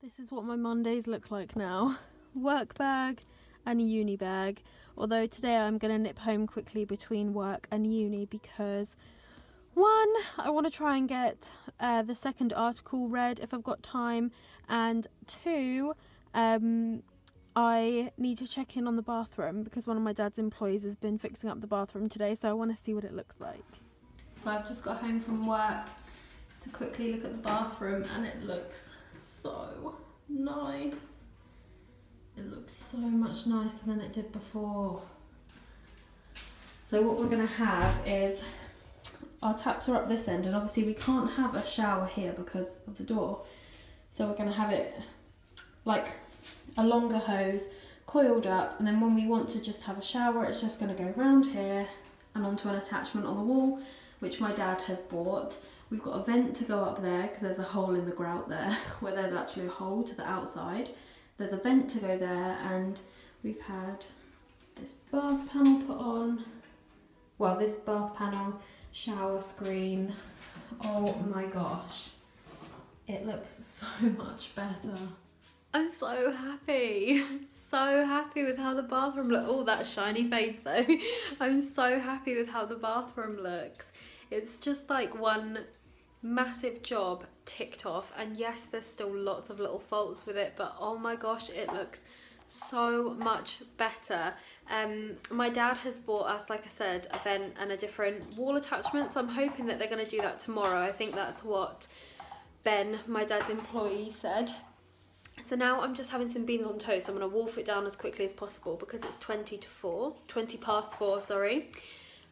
This is what my Mondays look like now. Work bag and a uni bag. Although today I'm going to nip home quickly between work and uni because one, I want to try and get the second article read if I've got time, and two, I need to check in on the bathroom because one of my dad's employees has been fixing up the bathroom today, so I want to see what it looks like. So I've just got home from work to quickly look at the bathroom and it looks so nice. It looks so much nicer than it did before. So what we're going to have is, our taps are up this end and obviously we can't have a shower here because of the door. So we're going to have it like a longer hose coiled up, and then when we want to just have a shower it's just going to go round here and onto an attachment on the wall which my dad has bought. We've got a vent to go up there because there's a hole in the grout there where there's actually a hole to the outside. There's a vent to go there, and we've had this bath panel put on. Well, this bath panel, shower screen. Oh my gosh, it looks so much better. I'm so happy. So happy with how the bathroom looks. Oh, that shiny face though. I'm so happy with how the bathroom looks. It's just like one massive job ticked off, and yes, there's still lots of little faults with it, but oh my gosh, it looks so much better. My dad has bought us, like I said, a vent and a different wall attachment, so I'm hoping that they're going to do that tomorrow. I think that's what Ben, my dad's employee, said. So now I'm just having some beans on toast. I'm going to wolf it down as quickly as possible because it's 20 past 4, sorry.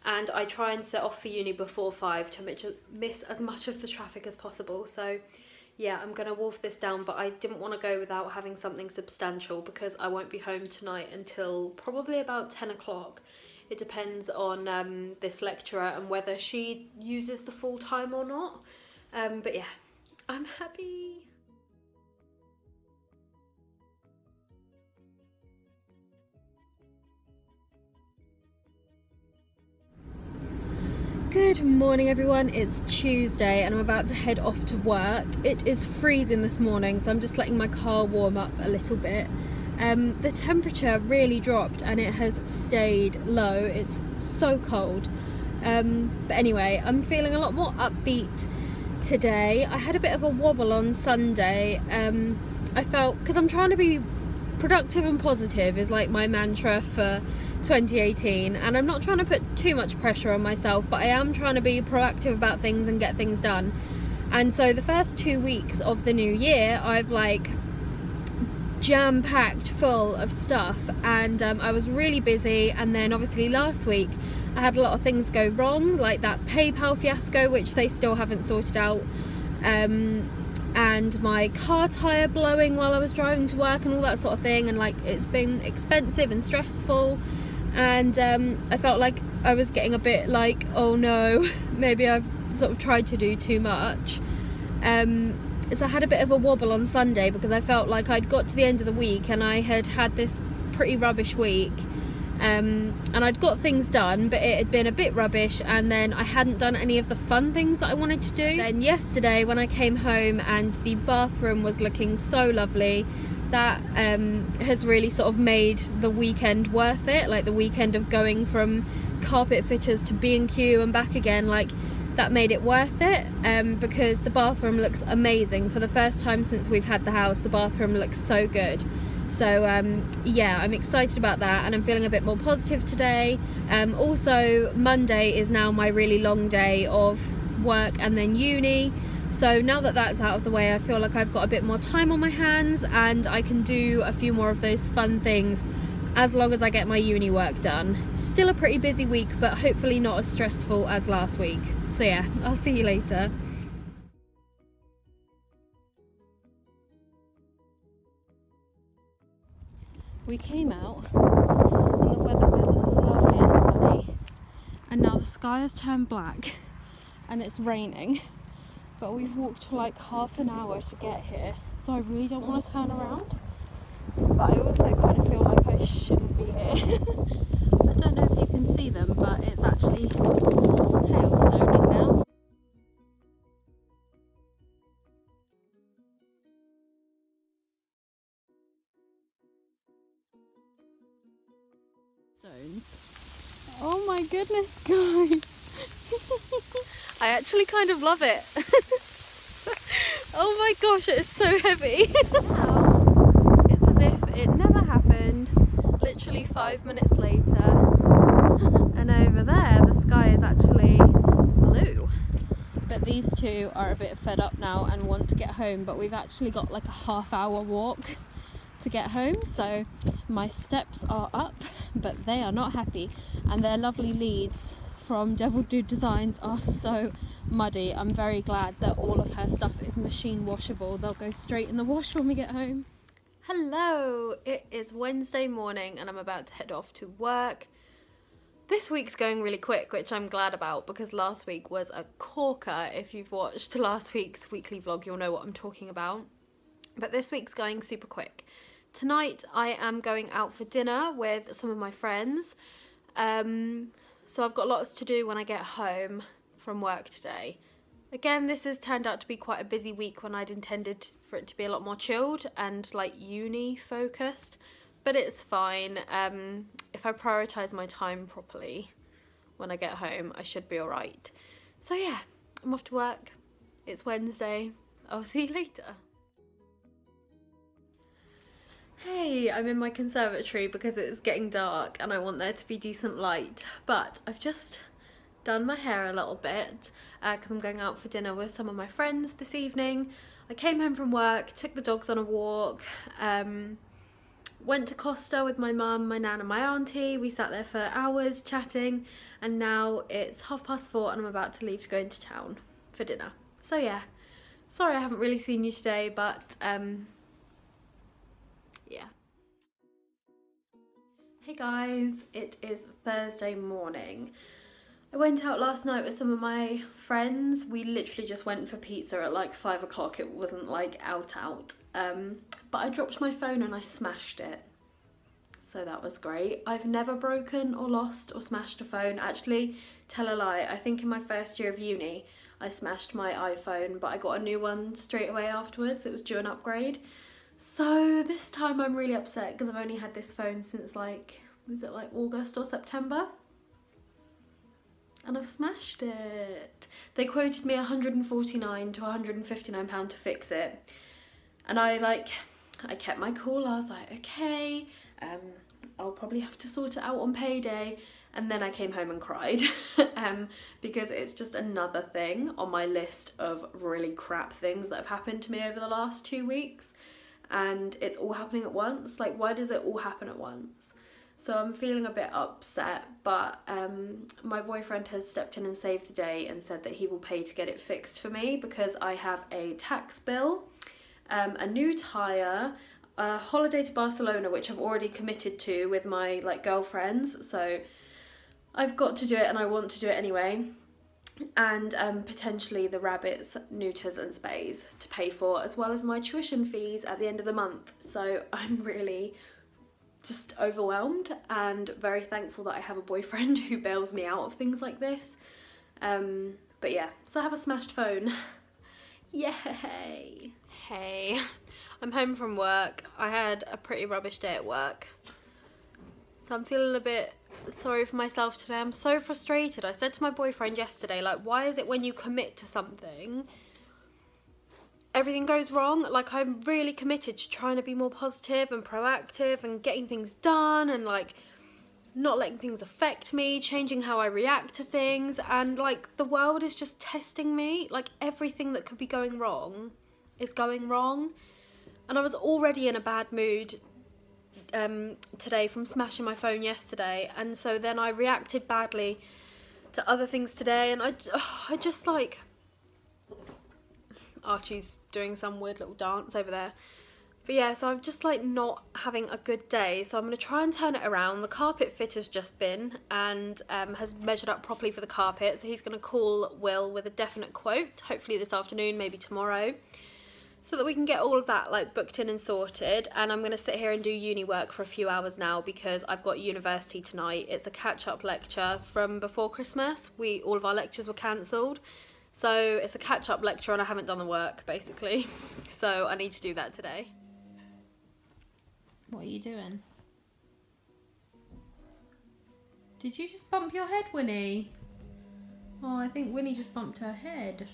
And I try and set off for uni before 5 to miss as much of the traffic as possible. So yeah, I'm going to wolf this down, but I didn't want to go without having something substantial because I won't be home tonight until probably about 10 o'clock. It depends on this lecturer and whether she uses the full time or not. But yeah, I'm happy. Good morning everyone, it's Tuesday and I'm about to head off to work. It is freezing this morning, so I'm just letting my car warm up a little bit. The temperature really dropped and it has stayed low. It's so cold. But anyway, I'm feeling a lot more upbeat today. I had a bit of a wobble on Sunday. I felt, because I'm trying to be productive and positive is like my mantra for 2018, and I'm not trying to put too much pressure on myself, but I am trying to be proactive about things and get things done. And so the first 2 weeks of the new year I've like jam-packed full of stuff, and I was really busy. And then obviously last week I had a lot of things go wrong, like that PayPal fiasco which they still haven't sorted out, and my car tyre blowing while I was driving to work and all that sort of thing, and like it's been expensive and stressful, and I felt like I was getting a bit like, oh no, maybe I've sort of tried to do too much. So I had a bit of a wobble on Sunday because I felt like I'd got to the end of the week and I had this pretty rubbish week. And I'd got things done, but it had been a bit rubbish, and then I hadn't done any of the fun things that I wanted to do. Then yesterday when I came home and the bathroom was looking so lovely, that has really sort of made the weekend worth it. Like the weekend of going from carpet fitters to B&Q and back again, like that made it worth it, because the bathroom looks amazing. For the first time since we've had the house, the bathroom looks so good. So yeah, I'm excited about that, and I'm feeling a bit more positive today. Also, Monday is now my really long day of work and then uni. So now that that's out of the way, I feel like I've got a bit more time on my hands and I can do a few more of those fun things as long as I get my uni work done. Still a pretty busy week, but hopefully not as stressful as last week. So yeah, I'll see you later. We came out and the weather was lovely and sunny, and now the sky has turned black and it's raining, but we've walked for like half an hour to get here, so I really don't want to turn around, but I also kind of feel like I shouldn't be here. I don't know if you can see them, but it's actually hailstoning now. Oh my goodness, guys. I actually kind of love it. Oh my gosh, it is so heavy. It's as if it never happened. Literally 5 minutes later. And over there, the sky is actually blue. But these two are a bit fed up now and want to get home, but we've actually got like a half-hour walk to get home, so my steps are up, but they are not happy, and their lovely leads from Devil Dude Designs are so muddy. I'm very glad that all of her stuff is machine washable. They'll go straight in the wash when we get home. Hello, it is Wednesday morning and I'm about to head off to work. This week's going really quick, which I'm glad about, because last week was a corker. If you've watched last week's weekly vlog, you'll know what I'm talking about. But this week's going super quick. Tonight I am going out for dinner with some of my friends. So I've got lots to do when I get home from work today. Again, this has turned out to be quite a busy week when I'd intended for it to be a lot more chilled and like uni focused, but it's fine. If I prioritise my time properly when I get home, I should be alright. So yeah, I'm off to work. It's Wednesday. I'll see you later. Hey, I'm in my conservatory because it's getting dark and I want there to be decent light, but I've just done my hair a little bit because I'm going out for dinner with some of my friends this evening. I came home from work, took the dogs on a walk, went to Costa with my mum, my nan and my auntie. We sat there for hours chatting, and now it's 4:30 and I'm about to leave to go into town for dinner. So yeah, sorry I haven't really seen you today, but yeah. Hey guys, it is Thursday morning. I went out last night with some of my friends. We literally just went for pizza at like 5 o'clock. It wasn't like out. But I dropped my phone and I smashed it. So that was great. I've never broken or lost or smashed a phone. Actually, tell a lie, I think in my first year of uni, I smashed my iPhone, but I got a new one straight away afterwards. It was due an upgrade. So this time I'm really upset because I've only had this phone since like, was it like August or September? And I've smashed it. They quoted me £149 to £159 to fix it. And I kept my cool. I was like, okay, I'll probably have to sort it out on payday. And then I came home and cried because it's just another thing on my list of really crap things that have happened to me over the last 2 weeks. And it's all happening at once. Like, why does it all happen at once? So I'm feeling a bit upset, but my boyfriend has stepped in and saved the day and said that he will pay to get it fixed for me because I have a tax bill, a new tyre, a holiday to Barcelona, which I've already committed to with my like girlfriends. So I've got to do it and I want to do it anyway. And potentially the rabbits, neuters and spays to pay for, as well as my tuition fees at the end of the month. So I'm really just overwhelmed and very thankful that I have a boyfriend who bails me out of things like this. But yeah, so I have a smashed phone. Yay! Hey, I'm home from work. I had a pretty rubbish day at work, so I'm feeling a bit sorry for myself today. I'm so frustrated. I said to my boyfriend yesterday, like, why is it when you commit to something everything goes wrong? Like, I'm really committed to trying to be more positive and proactive and getting things done and like not letting things affect me, changing how I react to things, and like the world is just testing me. Like, everything that could be going wrong is going wrong, and I was already in a bad mood today from smashing my phone yesterday, and so then I reacted badly to other things today, and I just like, Archie's doing some weird little dance over there. But yeah, so I'm just like not having a good day, so I'm going to try and turn it around. The carpet fitter's just been and has measured up properly for the carpet, so he's going to call Will with a definite quote, hopefully this afternoon, maybe tomorrow, so that we can get all of that like booked in and sorted. And I'm going to sit here and do uni work for a few hours now because I've got university tonight. It's a catch-up lecture from before Christmas. All of our lectures were cancelled. So it's a catch-up lecture and I haven't done the work, basically. So I need to do that today. What are you doing? Did you just bump your head, Winnie? Oh, I think Winnie just bumped her head.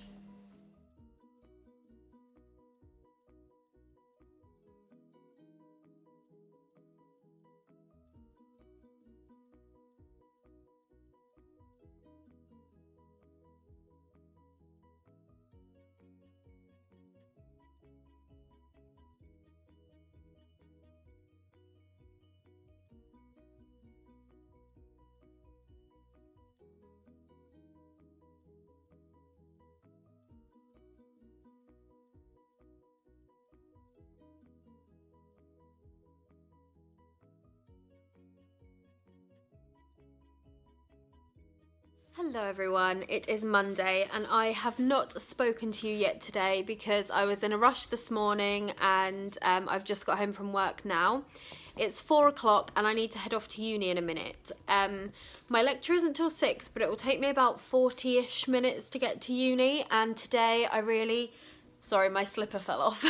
Hello everyone, it is Monday and I have not spoken to you yet today because I was in a rush this morning and I've just got home from work now. It's 4 o'clock and I need to head off to uni in a minute. My lecture isn't till 6 but it will take me about 40-ish minutes to get to uni, and today I really... Sorry, my slipper fell off.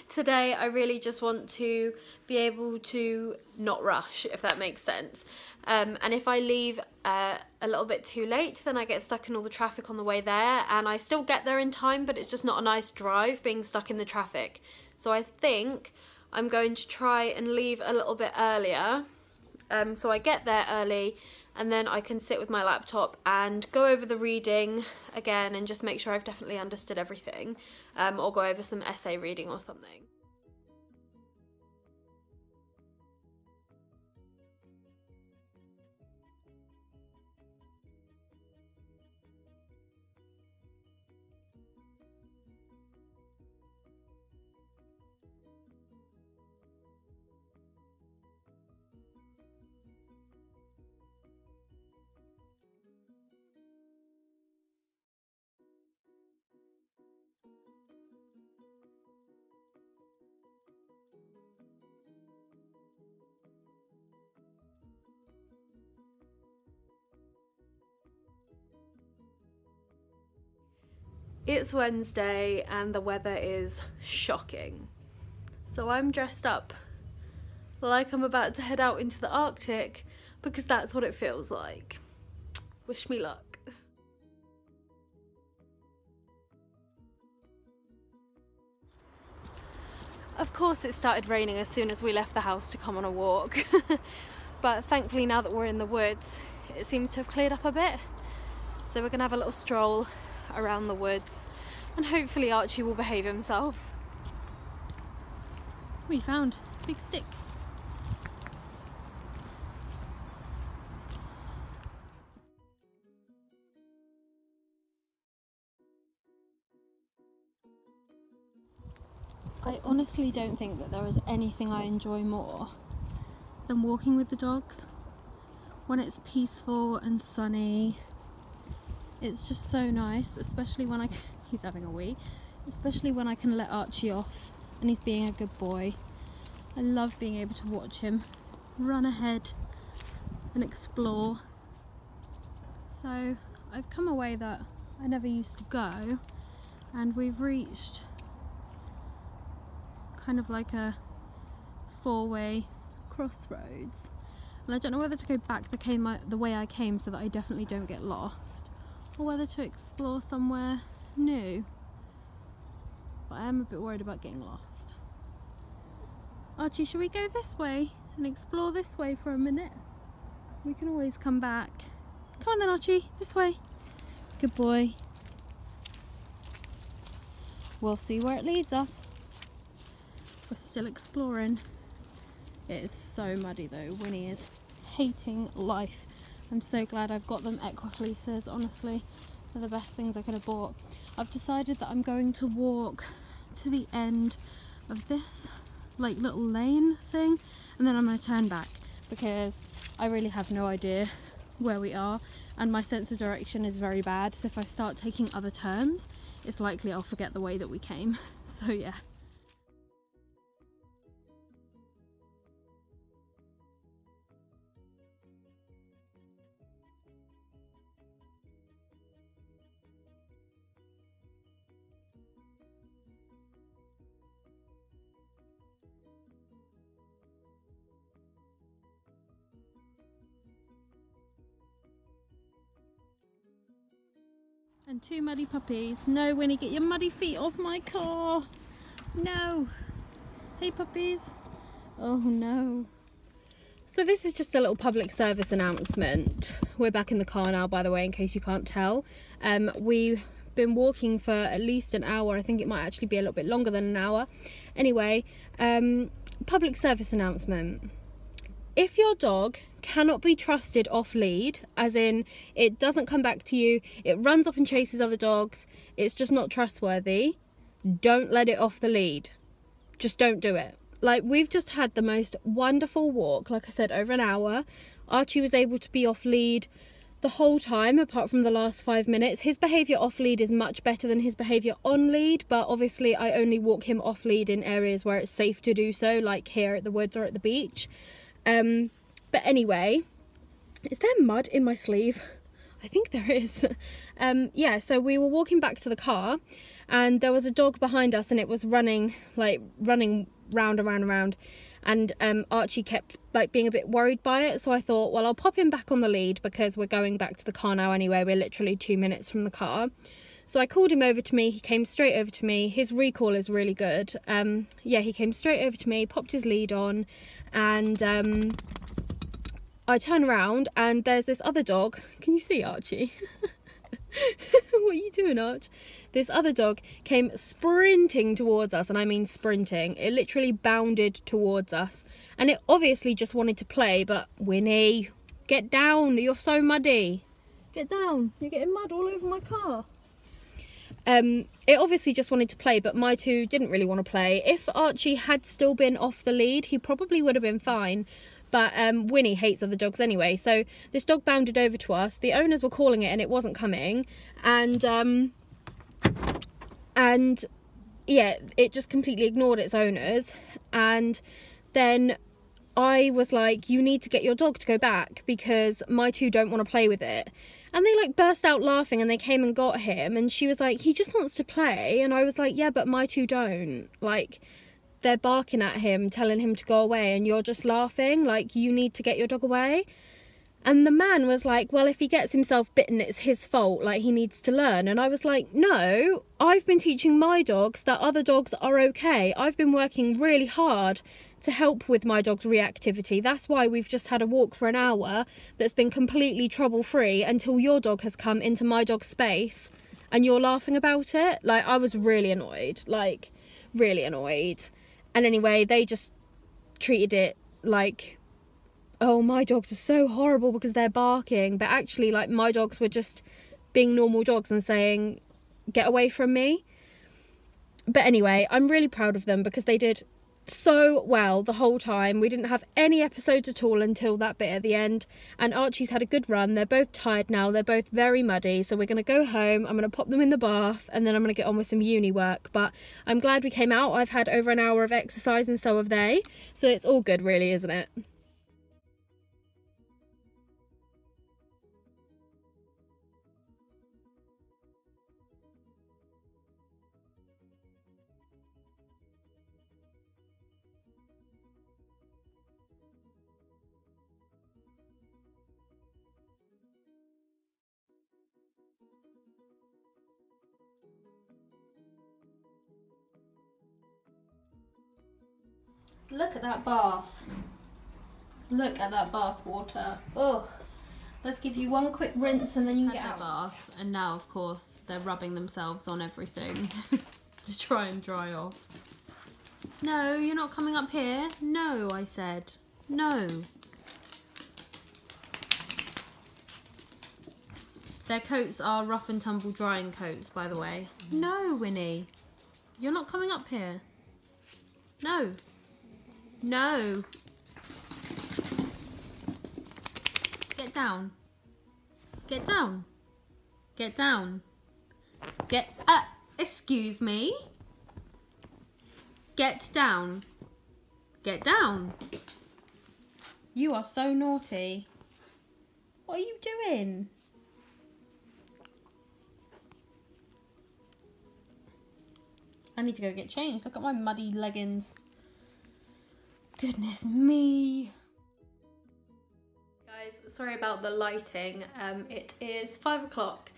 Today I really just want to be able to not rush, if that makes sense. And if I leave a little bit too late, then I get stuck in all the traffic on the way there, and I still get there in time, but it's just not a nice drive being stuck in the traffic. So I think I'm going to try and leave a little bit earlier, so I get there early, and then I can sit with my laptop and go over the reading again and just make sure I've definitely understood everything, or go over some essay reading or something. It's Wednesday and the weather is shocking. So I'm dressed up like I'm about to head out into the Arctic because that's what it feels like. Wish me luck. Of course it started raining as soon as we left the house to come on a walk. But thankfully now that we're in the woods, it seems to have cleared up a bit. So we're gonna have a little stroll around the woods and hopefully Archie will behave himself. We found a big stick. I honestly don't think that there is anything I enjoy more than walking with the dogs. When it's peaceful and sunny, it's just so nice, especially when he's having a wee, especially when I can let Archie off and he's being a good boy. I love being able to watch him run ahead and explore. So I've come a way that I never used to go, and we've reached kind of like a four-way crossroads, and I don't know whether to go back the way I came so that I definitely don't get lost, or whether to explore somewhere new, but I am a bit worried about getting lost. Archie, should we go this way and explore this way for a minute? We can always come back. Come on then, Archie, this way. Good boy. We'll see where it leads us. We're still exploring. It is so muddy though. Winnie is hating life. I'm so glad I've got them equa fleeces, honestly. They're the best things I could have bought. I've decided that I'm going to walk to the end of this like little lane thing, and then I'm going to turn back because I really have no idea where we are and my sense of direction is very bad, so if I start taking other turns it's likely I'll forget the way that we came. So yeah. And 2 muddy puppies. No, Winnie, get your muddy feet off my car. No. Hey, puppies. Oh, no. So this is just a little public service announcement. We're back in the car now, by the way, in case you can't tell. We've been walking for at least an hour. I think it might actually be a little bit longer than an hour. Anyway, public service announcement. If your dog cannot be trusted off lead, as in it doesn't come back to you, it runs off and chases other dogs, it's just not trustworthy, don't let it off the lead. Just don't do it. Like, we've just had the most wonderful walk, like I said, over an hour. Archie was able to be off lead the whole time, apart from the last 5 minutes. His behaviour off lead is much better than his behaviour on lead, but obviously I only walk him off lead in areas where it's safe to do so, like here at the woods or at the beach. But anyway, is there mud in my sleeve? I think there is. Yeah, so we were walking back to the car and there was a dog behind us and it was running round and round and round, and Archie kept like being a bit worried by it, so I thought, well, I'll pop him back on the lead because we're going back to the car now anyway. We're literally 2 minutes from the car. So I called him over to me. He came straight over to me. His recall is really good. Yeah, he came straight over to me, popped his lead on, and I turn around and there's this other dog. Can you see, Archie? What are you doing, Arch? This other dog came sprinting towards us, and I mean sprinting. It literally bounded towards us, and it obviously just wanted to play, but Winnie, get down, you're so muddy. Get down, you're getting mud all over my car. It obviously just wanted to play, but my two didn't really want to play. If Archie had still been off the lead, he probably would have been fine. But Winnie hates other dogs anyway, so this dog bounded over to us. The owners were calling it and it wasn't coming, and yeah, it just completely ignored its owners. And then I was like, you need to get your dog to go back because my two don't want to play with it. And they like burst out laughing and they came and got him, and she was like, he just wants to play. And I was like, yeah, but my two don't. Like, they're barking at him, telling him to go away, and you're just laughing. Like, you need to get your dog away. And the man was like, well, if he gets himself bitten, it's his fault. Like, he needs to learn. And I was like, no, I've been teaching my dogs that other dogs are okay. I've been working really hard to help with my dog's reactivity. That's why we've just had a walk for an hour that's been completely trouble-free until your dog has come into my dog's space and you're laughing about it. Like, I was really annoyed, like, really annoyed. And anyway, they just treated it like, oh, my dogs are so horrible because they're barking. But actually, like, my dogs were just being normal dogs and saying, get away from me. But anyway, I'm really proud of them because they did so well the whole time. We didn't have any episodes at all until that bit at the end, and Archie's had a good run. They're both tired now, they're both very muddy, so we're going to go home. I'm going to pop them in the bath and then I'm going to get on with some uni work. But I'm glad we came out. I've had over an hour of exercise and so have they, so it's all good really, isn't it? Look at that bath. Look at that bath water. Ugh. Let's give you one quick rinse and then you can get out. Bath, and now of course they're rubbing themselves on everything to try and dry off. No, you're not coming up here. No, I said. No. Their coats are rough and tumble drying coats, by the way. No, Winnie. You're not coming up here. No. No. Get down. Get down. Get down. Get excuse me. Get down. Get down. You are so naughty. What are you doing? I need to go get changed. Look at my muddy leggings. Goodness me. Guys, sorry about the lighting. It is 5 o'clock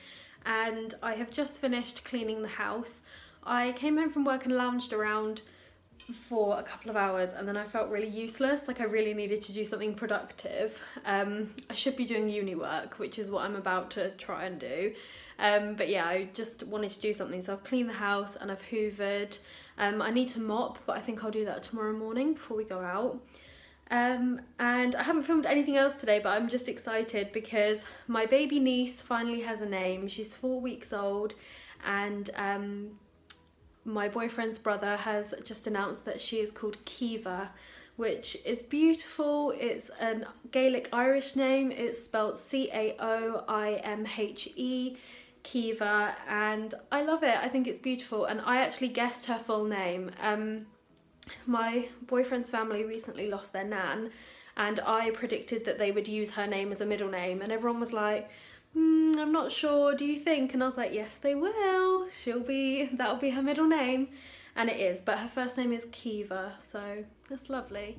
and I have just finished cleaning the house. I came home from work and lounged around for a couple of hours, and then I felt really useless, like I really needed to do something productive. I should be doing uni work, which is what I'm about to try and do, but yeah, I just wanted to do something, so I've cleaned the house and I've hoovered. I need to mop, but I think I'll do that tomorrow morning before we go out. And I haven't filmed anything else today, but I'm just excited because my baby niece finally has a name. She's 4 weeks old, and my boyfriend's brother has just announced that she is called Kiva, which is beautiful. It's a Gaelic Irish name. It's spelled C-A-O-I-M-H-E, Kiva, and I love it. I think it's beautiful, and I actually guessed her full name. My boyfriend's family recently lost their nan, and I predicted that they would use her name as a middle name, and everyone was like, I'm not sure, do you think? And I was like, yes they will, that'll be her middle name, and it is, but her first name is Kiva, so that's lovely.